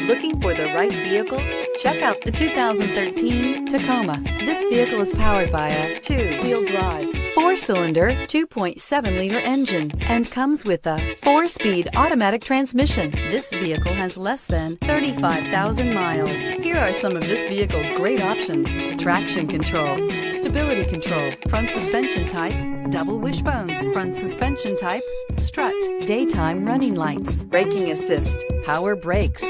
Looking for the right vehicle? Check out the 2013 Tacoma. This vehicle is powered by a 2-wheel drive, 4-cylinder, 2.7-liter engine, and comes with a 4-speed automatic transmission. This vehicle has less than 35,000 miles. Here are some of this vehicle's great options: traction control, stability control, front suspension type, double wishbones, front suspension type, strut, daytime running lights, braking assist, power brakes.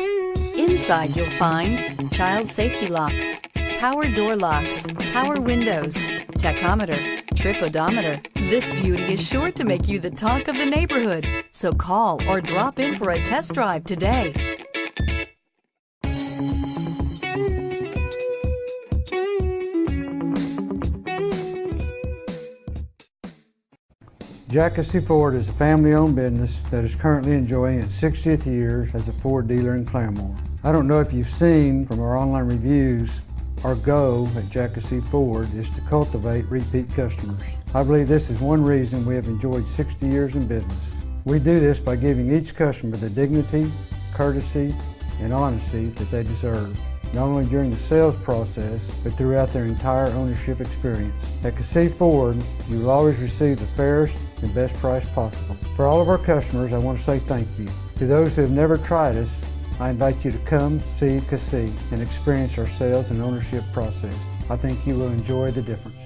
Inside you'll find child safety locks, power door locks, power windows, tachometer, trip odometer. This beauty is sure to make you the talk of the neighborhood. So call or drop in for a test drive today. Kissee Ford is a family-owned business that is currently enjoying its 60th year as a Ford dealer in Claremore. I don't know if you've seen from our online reviews, our goal at Kissee Ford is to cultivate repeat customers. I believe this is one reason we have enjoyed 60 years in business. We do this by giving each customer the dignity, courtesy, and honesty that they deserve, not only during the sales process, but throughout their entire ownership experience. At Kissee Ford, you will always receive the fairest and best price possible. For all of our customers, I want to say thank you. To those who have never tried us, I invite you to come see Kissee and experience our sales and ownership process. I think you will enjoy the difference.